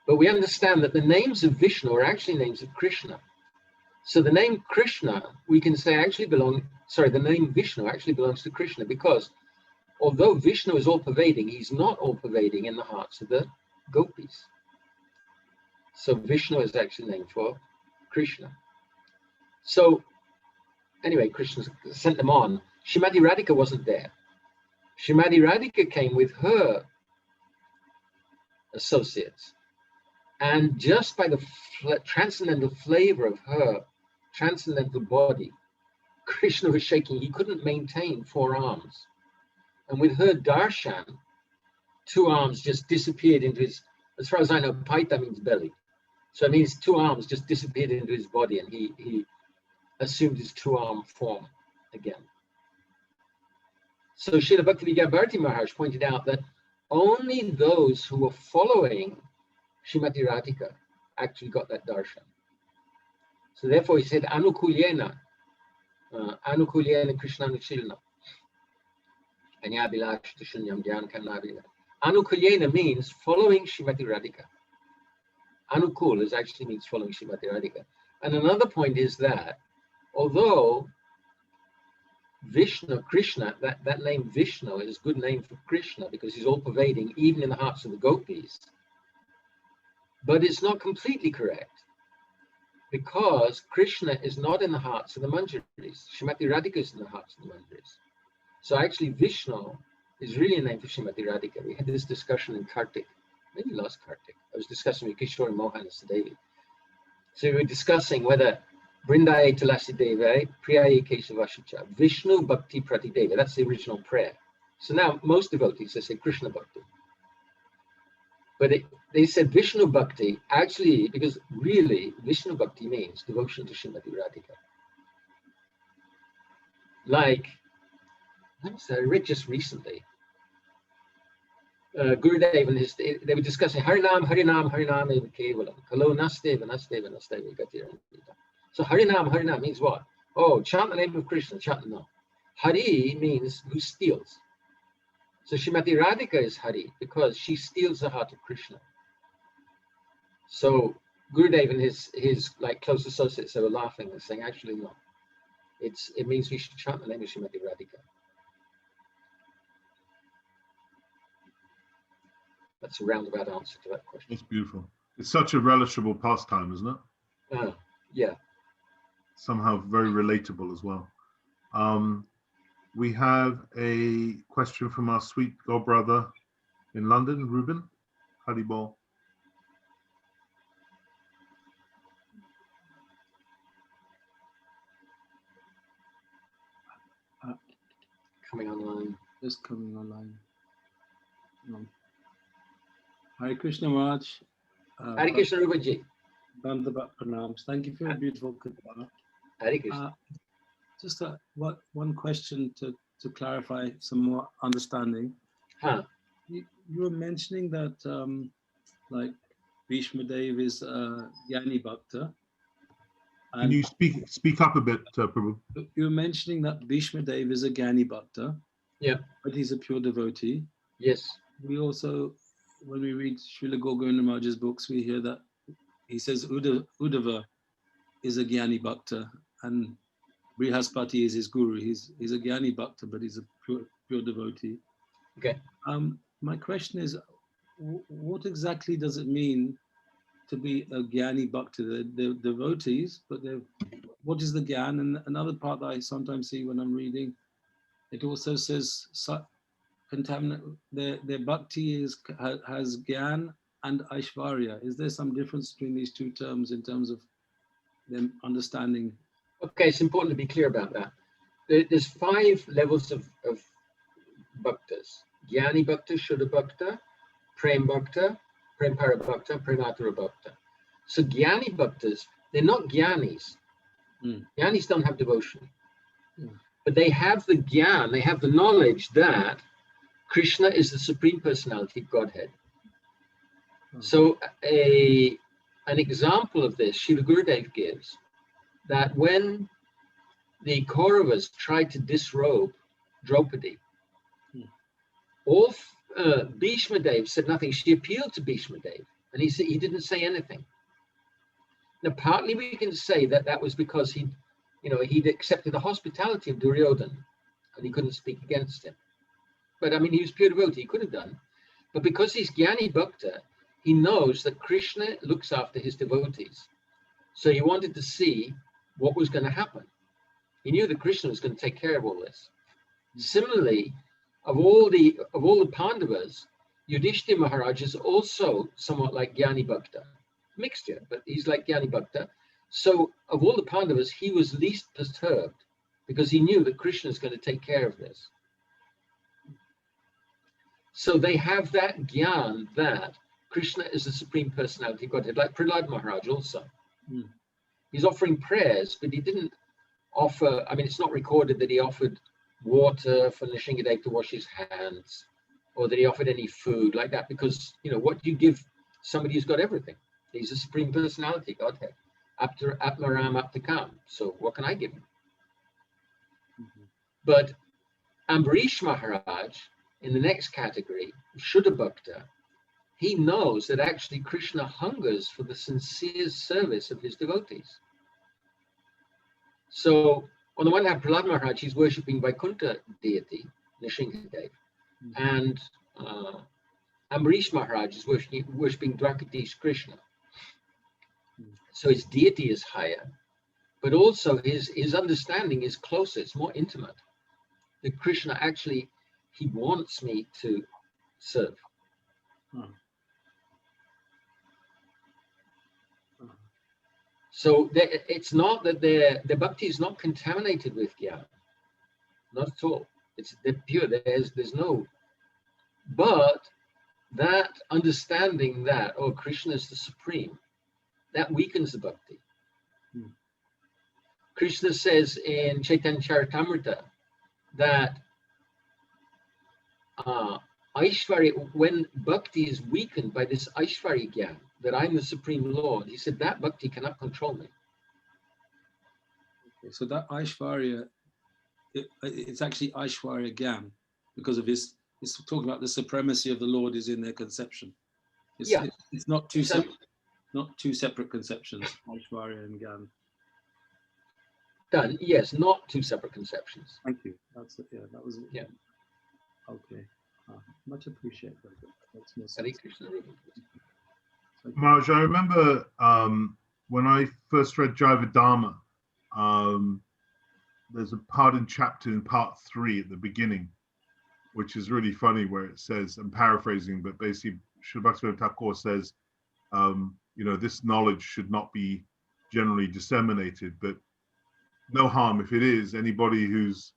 But we understand that the names of Vishnu are actually names of Krishna. So the name Krishna, we can say the name Vishnu actually belongs to Krishna, because although Vishnu is all-pervading, he's not all-pervading in the hearts of the gopis. So Vishnu is actually named for Krishna. So anyway, Krishna sent them on. Srimati Radhika wasn't there. Srimati Radhika came with her associates. And just by the transcendental flavor of her transcendental body, Krishna was shaking. He couldn't maintain four arms. And with her darshan, two arms just disappeared into his, as far as I know, paita means belly. So it means two arms just disappeared into his body, and he assumed his two-arm form again. So Srila Bhaktivedanta Maharaj pointed out that only those who were following Srimati Radhika actually got that darshan. So therefore he said, Anukulyena Krishna Anuchilna. Anukulyena means following Srimati Radhika. Anukul actually means following Srimati Radhika. And another point is that although Vishnu, Krishna, that name Vishnu is a good name for Krishna because he's all-pervading, even in the hearts of the gopis. But it's not completely correct, because Krishna is not in the hearts of the Mandiris. Srimati Radhika is in the hearts of the Mandiris. So actually Vishnu is really a name for Srimati Radhika. We had this discussion in Kartik, maybe last Kartik. I was discussing with Kishore Mohan and Sadevi. So we were discussing whether Vrindaye Tulasi Deva, Priyaye Kesavashacha, Vishnu Bhakti Pratideva. That's the original prayer. So now most devotees, they say Krishna Bhakti. But they said Vishnu Bhakti, actually, because really Vishnu Bhakti means devotion to Srimati Radhika. Like, I read just recently, Gurudev and they were discussing Harinam, Harinam, Harinam eva kevalam. Kalo nasteva, nasteva, nasteva gatirandita. So Harinam means what? Oh, chant the name of Krishna, chant no. Hari means who steals. So Srimati Radhika is Hari because she steals the heart of Krishna. So Gurudev and his like close associates, they were laughing and saying, actually no. It means we should chant the name of Srimati Radhika. That's a roundabout answer to that question.
That's beautiful. It's such a relishable pastime, isn't it?
Yeah.
Somehow very relatable as well. We have a question from our sweet godbrother in London, Ruben. Haribol.
Coming online.
Just coming online. Hare Krishna Maharaj.
Hare Krishna Rubaji.
Bandabat Pranams. Thank you for your beautiful Kripa.
Hare Krishna.
Just one question to clarify some more understanding.
Huh.
You were mentioning that like Bhishma Dev is Jnani Bhakta.
Can you speak up a bit, Prabhu?
You were mentioning that Bhishma Dev is a Jnani Bhakta.
Yeah.
But he's a pure devotee.
Yes.
We also, when we read Srila Govinda Maharaj's books, we hear that he says Uddhava is a Jnani Bhakta and Brihaspati is his guru. He's a Jnani Bhakta, but he's a pure devotee.
Okay.
My question is, what exactly does it mean to be a Jnani Bhakta? They're devotees, but what is the Gyan? And another part that I sometimes see when I'm reading, it also says their bhakti has Gyan and Aishvarya. Is there some difference between these two terms in terms of them understanding?
Okay, it's important to be clear about that. There's 5 levels of bhaktas. Jnani Bhakta, Shuddha Bhakta, Prem Bhakta, Prem Para Bhakta, Prematura Bhakta. So Jnani Bhaktas, they're not Jnanis. Jnanis don't have devotion. But they have the Gyan, they have the knowledge that Krishna is the Supreme Personality of Godhead. So an example of this, Srila Gurudev gives, that when the Kauravas tried to disrobe Draupadi, Bhishma Dev said nothing. She appealed to Bhishma Dev, and he didn't say anything. Now, partly we can say that was because he'd accepted the hospitality of Duryodhana, and he couldn't speak against him. But I mean, he was pure devotee, he could have done. But because he's Jnani Bhakta, he knows that Krishna looks after his devotees. So he wanted to see what was going to happen. He knew that Krishna was going to take care of all this. Similarly, of all the Pandavas, Yudhishthira Maharaj is also somewhat like Jnani Bhakta. Mixture, but he's like Jnani Bhakta. So of all the Pandavas, he was least perturbed because he knew that Krishna is going to take care of this. So they have that Gyan that Krishna is the Supreme Personality of Godhead, like Prahlad Maharaj also. He's offering prayers, but he didn't offer, I mean, it's not recorded that he offered water for Nrsingadev to wash his hands, or that he offered any food like that, because, what do you give somebody who's got everything? He's the Supreme Personality, Godhead. Atmaram Aptakam. So what can I give him? But Ambarish Maharaj, in the next category, Shuddha Bhakta, he knows that actually Krishna hungers for the sincere service of his devotees. So on the one hand, Prahlad Maharaj, he's worshipping Vaikuntha deity, Nrsingadev, and Ambarish Maharaj is worshipping Dwarkadish Krishna. So his deity is higher, but also his understanding is closer, it's more intimate. That Krishna actually, he wants me to serve. So it's not that their bhakti is not contaminated with jnana, not at all. They're pure. There's no. But that understanding that Krishna is the supreme, that weakens the bhakti. Krishna says in Chaitanya Charitamrita that Aishwarya, when bhakti is weakened by this Aishwarya Gyan, that I'm the Supreme Lord, he said that bhakti cannot control me.
Okay, so that Aishwarya, it's actually Aishwarya Gyan because of his. It's talking about the supremacy of the Lord is in their conception. It's,
Yeah,
it's not two separate conceptions, Aishwarya and Gyan.
done. Yes, not two separate conceptions.
Thank you. That's it. Yeah, that was it.
Yeah.
Okay. Much appreciated. That's more
Hare
sense.
Krishna.
Maharaj, I remember when I first read Jaiva Dharma, there's a part in chapter in part 3 at the beginning, which is really funny, where it says, I'm paraphrasing, but basically Srila Bhaktivedanta Thakur says, you know, this knowledge should not be generally disseminated, but no harm if it is. Anybody who's,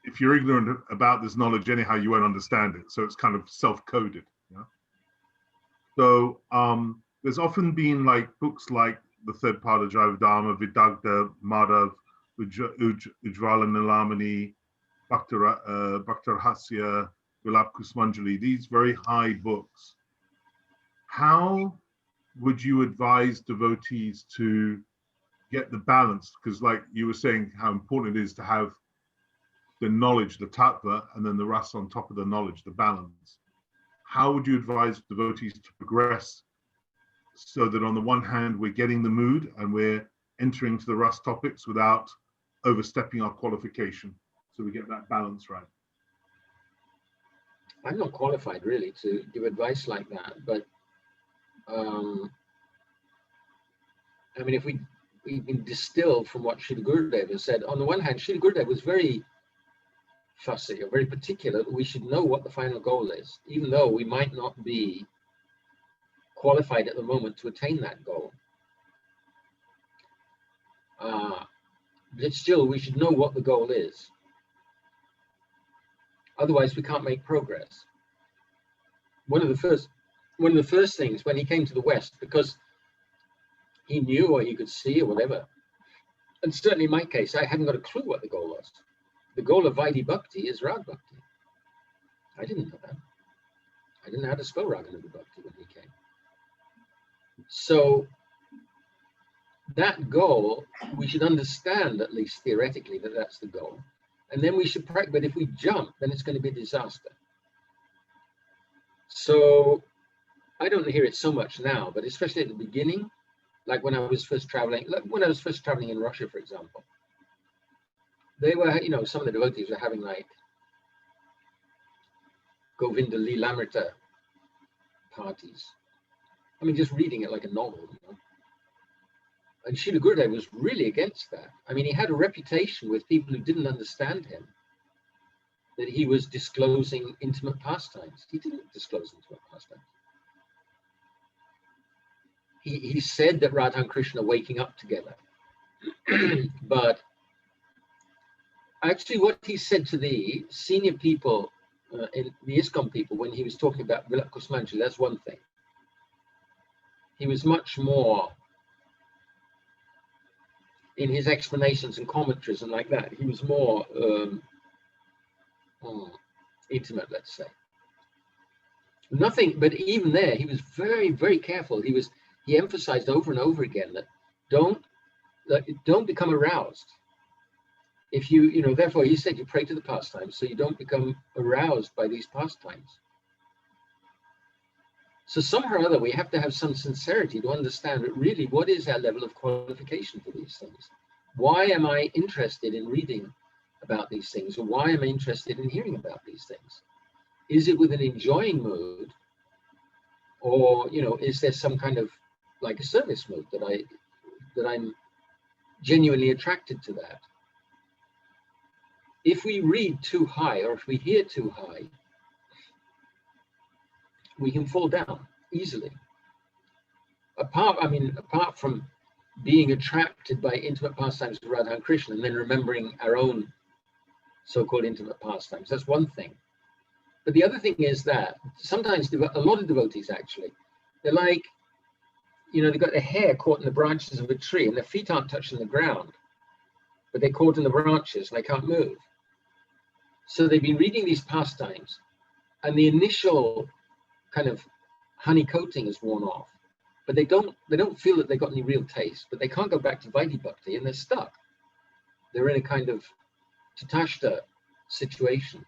if you're ignorant about this knowledge anyhow, you won't understand it. So it's kind of self-coded. You know? So there's often been like books like the third part of Jaiva Dharma, Vidagda, Madhav, Ujjvala Nilamani, Bhaktarahasya, Vilap Kusmanjali, these very high books. How would you advise devotees to get the balance? Because like you were saying, how important it is to have the knowledge, the tattva, and then the rasa on top of the knowledge, the balance. How would you advise devotees to progress so that on the one hand, we're getting the mood and we're entering to the rasa topics without overstepping our qualification, so we get that balance right?
I'm not qualified really to give advice like that, but I mean, if we can distill from what Srila Gurudev has said, on the one hand, Srila Gurudev was very fussy or very particular that we should know what the final goal is, even though we might not be qualified at the moment to attain that goal. But still, we should know what the goal is. Otherwise, we can't make progress. One of the first things when he came to the West, because he knew or he could see or whatever, and certainly in my case, I hadn't got a clue what the goal was. The goal of Vaidhi Bhakti is Rag Bhakti. I didn't know that. I didn't know how to spell Raganuga Bhakti when he came. So that goal, we should understand, at least theoretically, that that's the goal. And then we should practice, but if we jump, then it's going to be a disaster. So I don't hear it so much now, but especially at the beginning, like when I was first traveling, in Russia, for example, they were, you know, some of the devotees were having like Govinda Lilamrita parties. I mean, just reading it like a novel, you know. And Srila Gurudev was really against that. I mean, he had a reputation with people who didn't understand him, that he was disclosing intimate pastimes. He didn't disclose intimate pastimes. He said that Radha and Krishna are waking up together. But actually what he said to the senior people, in the ISKCON people, when he was talking about Vilap Kusmanjali, that's one thing. He was much more, in his explanations and commentaries and like that, he was more intimate, let's say. Nothing, but even there, he was very, very careful. He emphasized over and over again that don't become aroused. If you know, therefore he said you pray to the pastimes so you don't become aroused by these pastimes. So somehow or other we have to have some sincerity to understand that really what is our level of qualification for these things. Why am I interested in reading about these things, or why am I interested in hearing about these things? Is it with an enjoying mood, or you know, is there some kind of like a service mood that I'm genuinely attracted to that? If we read too high or if we hear too high, we can fall down easily. Apart from being attracted by intimate pastimes of Radha and Krishna and then remembering our own so-called intimate pastimes, that's one thing. But the other thing is that sometimes a lot of devotees actually, they're like, you know, they've got their hair caught in the branches of a tree and their feet aren't touching the ground, but they're caught in the branches and they can't move. So they've been reading these pastimes and the initial kind of honey coating is worn off, but they don't feel that they got any real taste, but they can't go back to Vaidhi Bhakti, and they're stuck. They're in a kind of tatashta situation.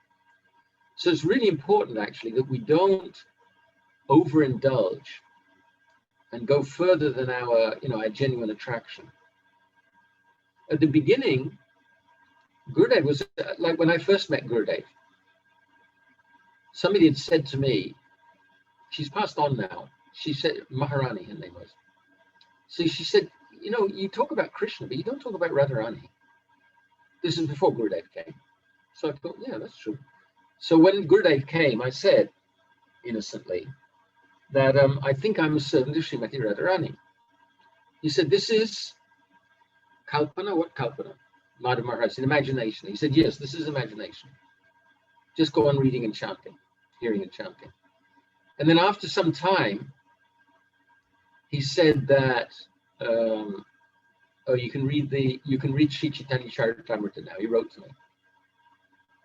So it's really important, actually, that we don't overindulge and go further than our genuine attraction. At the beginning, Gurudev was like, when I first met Gurudev, somebody had said to me, she's passed on now, she said, Maharani, her name was. So she said, you talk about Krishna, but you don't talk about Radharani. This is before Gurudev came. So I thought, yeah, that's true. So when Gurudev came, I said, innocently, that I think I'm a servant of Srimati Radharani. He said, this is Kalpana? What Kalpana? Madhava Maharaj, in imagination. He said, yes, this is imagination. Just go on reading and chanting, hearing and chanting. And then after some time, he said that, you can read Sri Chaitanya Charitamrita now. He wrote to me.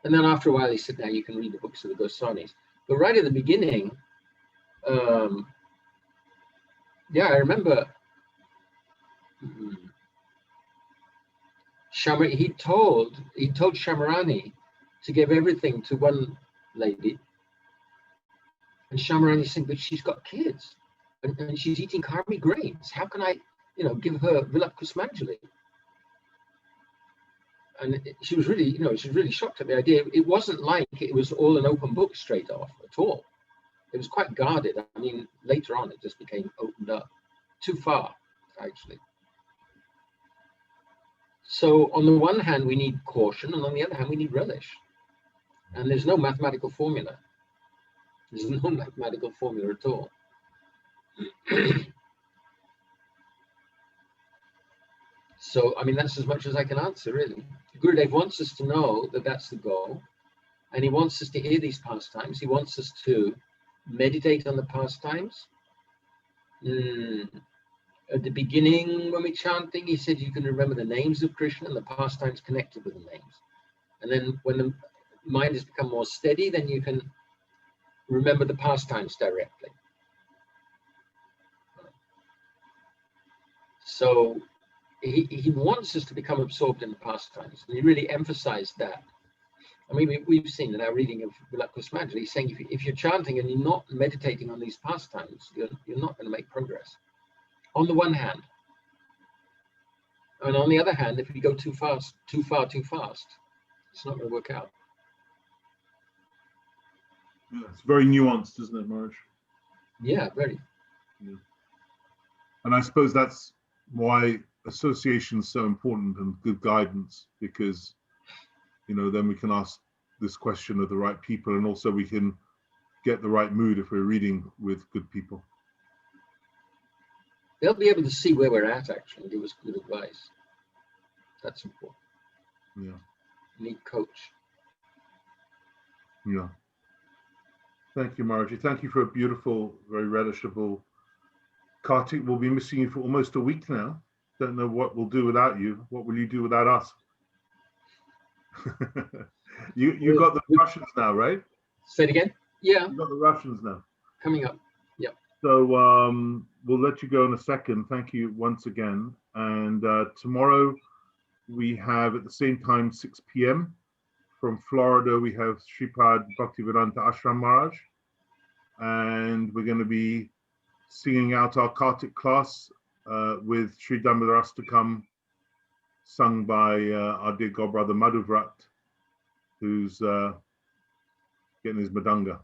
And then after a while, he said, now you can read the books of the Goswamis. But right at the beginning, I remember he told Shamarani to give everything to one lady. And Shamarani said, but she's got kids and she's eating karmi grains. How can I, give her Vilap Kusmanjali? And she was really, she was really shocked at the idea. It wasn't like it was all an open book straight off at all. It was quite guarded. I mean, later on, it just became opened up too far, actually. So on the one hand, we need caution, and on the other hand, we need relish. And there's no mathematical formula. There's no mathematical formula at all. So, I mean, that's as much as I can answer, really. Gurudev wants us to know that that's the goal, and he wants us to hear these pastimes. He wants us to meditate on the pastimes. At the beginning, when we're chanting, he said you can remember the names of Krishna and the pastimes connected with the names. And then when the mind has become more steady, then you can remember the pastimes directly. So he wants us to become absorbed in the pastimes, and he really emphasized that. I mean, we've seen in our reading of Vilap Kusmanjali, he's saying if you're chanting and you're not meditating on these pastimes, you're not going to make progress. On the one hand. And on the other hand, if you go too far, too fast, it's not going to work out.
Yeah, it's very nuanced, isn't it, Maharaj?
Yeah, very.
Yeah. And I suppose that's why association is so important and good guidance, because then we can ask this question of the right people, and also we can get the right mood if we're reading with good people.
They'll be able to see where we're at, actually, and give us good advice. That's important.
Yeah.
You need coach.
Yeah. Thank you, Maharaj. Thank you for a beautiful, very relishable Kartik. We'll be missing you for almost a week now. Don't know what we'll do without you. What will you do without us? you got the Russians now, right?
Say it again? Yeah.
You got the Russians now.
Coming up. Yeah.
So we'll let you go in a second. Thank you once again. And tomorrow we have at the same time 6 p.m. from Florida. We have Sripad Bhaktivedanta Ashram Maharaj, and we're going to be singing out our Kartik class with Sri Damodarastakam, sung by our dear godbrother Madhuvrat, who's getting his madanga.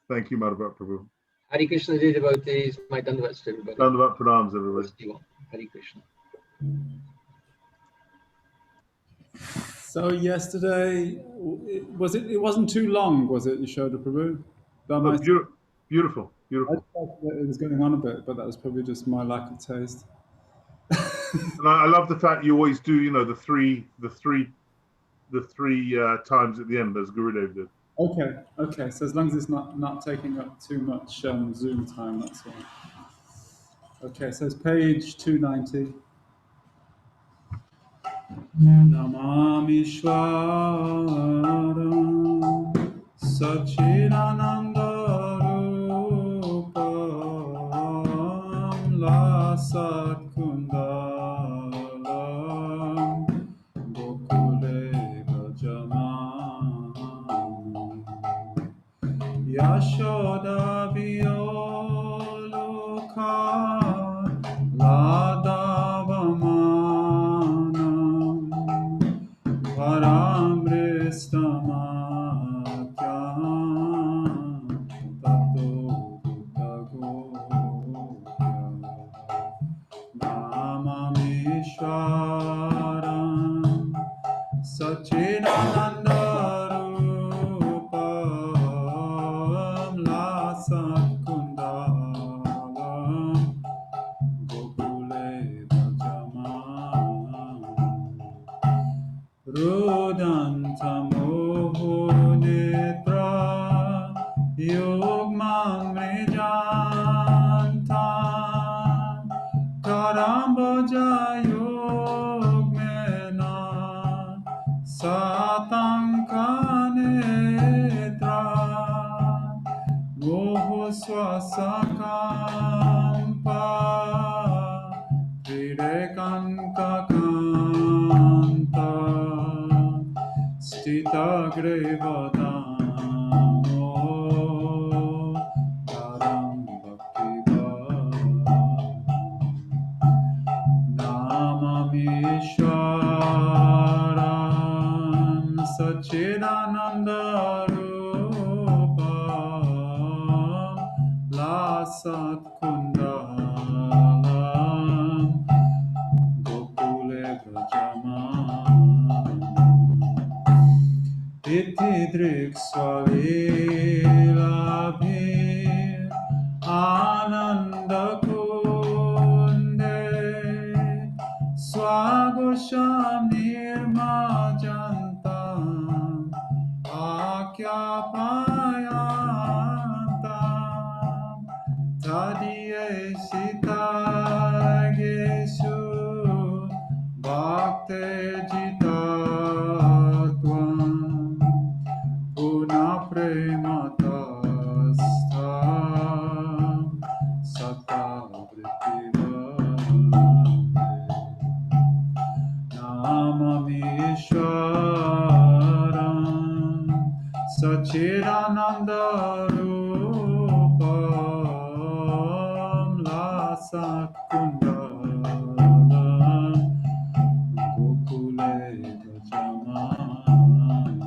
Thank you, Madhuvrat Prabhu.
Hare Krishna, dear devotees. My dandavats to everybody.
Dandavat pranams, everybody.
Hare Krishna.
So yesterday, it wasn't too long, was it, Yashoda Prabhu?
Oh, beautiful.
I thought that it was going on a bit, but that was probably just my lack of taste.
And I love the fact you always do, the three times at the end, as Gurudev did.
Okay. So as long as it's not taking up too much Zoom time, that's all. Okay, so it's page 290. Namami Shwaram Sachidananda Rupam Lasat Kundalam Gokule Bhajaman Yashoda Violoka Ladavamanam Varamristamatyan Tato Bhutagopya Namamishwaram Sachidananda Rupam Lasat Kundalam Gokule Bhajaman Rudantamoho Nitra Yogman Mrijantam Karamboja Yogmena Satankanetra Moho Swasakampa Tridekantakanta Stita Grevadamo Dharam Bhaktivedanta Namamishwaram Sachidananda Rupam Lasat Kundalam Gokule Bhajaman Iti Driksvalilabhir Ananda Kunde Swagosham Nirmajantam Akyapayantam Tadiye Sitageshu Bhakte Jitatvam Puna Prematastham Sata Namamishwaram Sachidananda Rupam Lasat Kundalam Gokule Bhajaman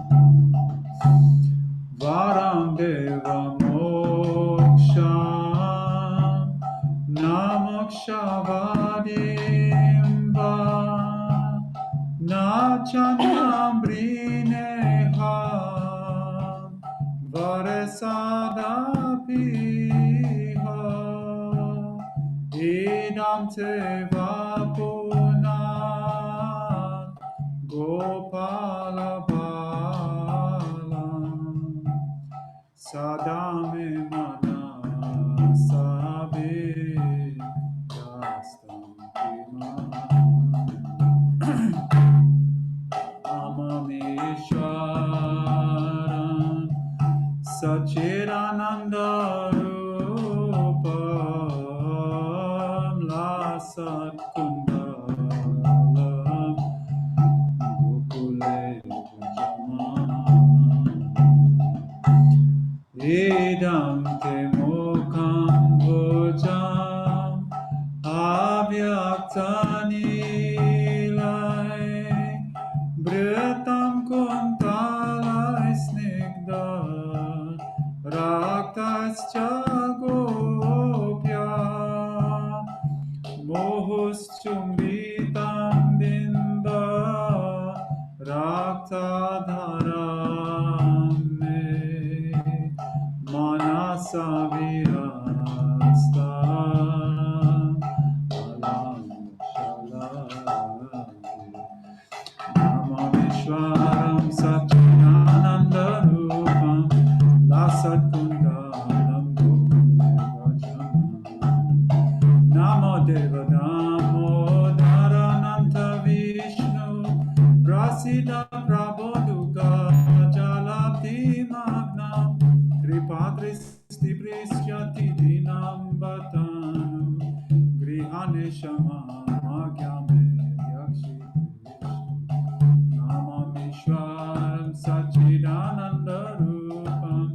Varam Deva Moksham Namokshavadimba Nachanyambrineha Varesadapiha Idam te vapunat Gopala balam Sadame manasabe Yastam kimam Amamishwaram Sachidananda Rupam Lasat Kundalam Gokule Bhajaman Idam te mukam bhojam Avyaktani Britam kuntalai snigdha Raktascha gopya Mohuschumbitam binda Raktadharam me Manasa virasta Alam shalati Namamishwaram Sachidananda Rupam Lasat Kundalam Gokule Bhajaman Namo Deva Namo Dharananta Vishnu Prasida Prabodhuka Jalabdi Magna Padristi Prisyati Dinam Batanu Grihane Shama Magyame Yakshi Namamishwaram Sachidananda Rupam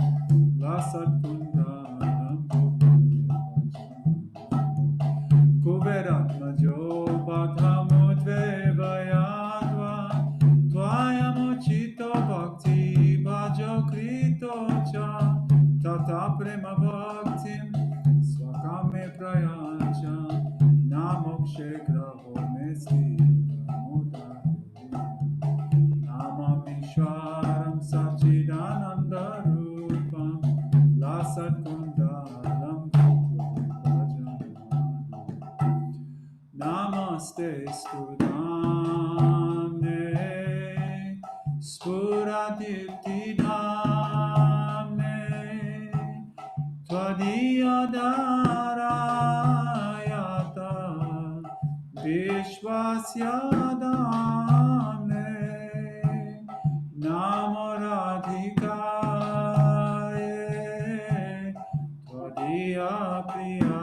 Lasat Kundaram Kuberatmajo Bhadhamudvevayadva Tvayamochito Bhakti Bhajo Krito Cha Tata Prema Bhaktim Swakame Prayancha Namokshe Graho Mesti Namamishwaram Sachidananda Rupam Lasat Kundaram Namaste Studamne Spuradipti Damne Tvadiyadharayata Vishwasyadamne Namoradhikaye Tvadiyapriyaye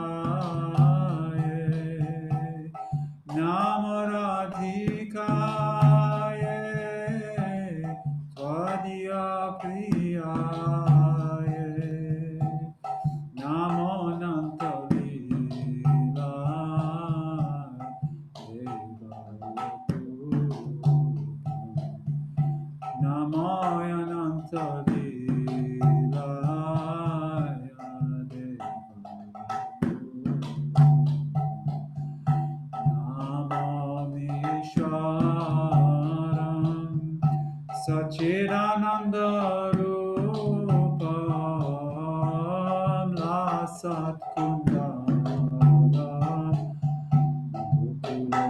Namoradhikaye Tvadiyapriyaye Namo Nantalila Namo Nantalila Namamishwaram Sachidananda Rupam Lasat Kundaram Gokule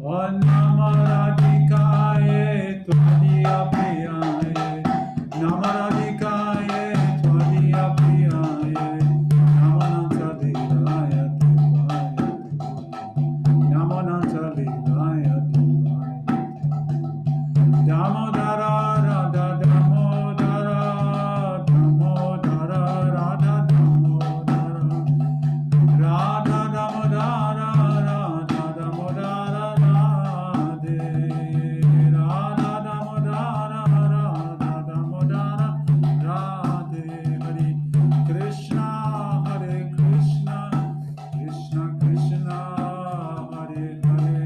Om Namaradhikaye Tvadiyapriyaye Namaradhikaye Tvadiyapriyaye Namanantadilaya Namanantadilaya Damodara Radha Damodara Damodara Radha Damodara Radha Damodara Radha Damodara Radhe Radha Damodara Radha Damodara Radhe Hare Krishna Hare Krishna Krishna Krishna Hare Hare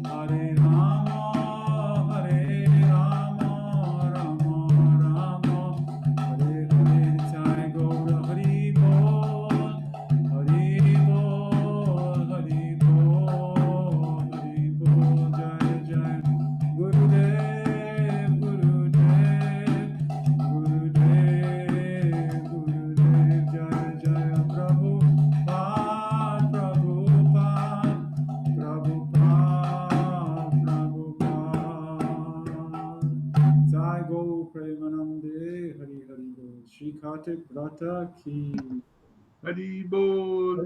Hare Rama Hare Rama Rama Rama Hare Hare Jai Gaura Hari Bol Hari Bol Hari Bol Hari Bol Jai Jai Gurudev Gurudev Gurudev Gurudev Jai Jai Prabhupada Prabhupada Prabhupada Prabhupada Jai Go Premanande Hari Hari Go Shri Kartik Vrata Ki
Hari Bol.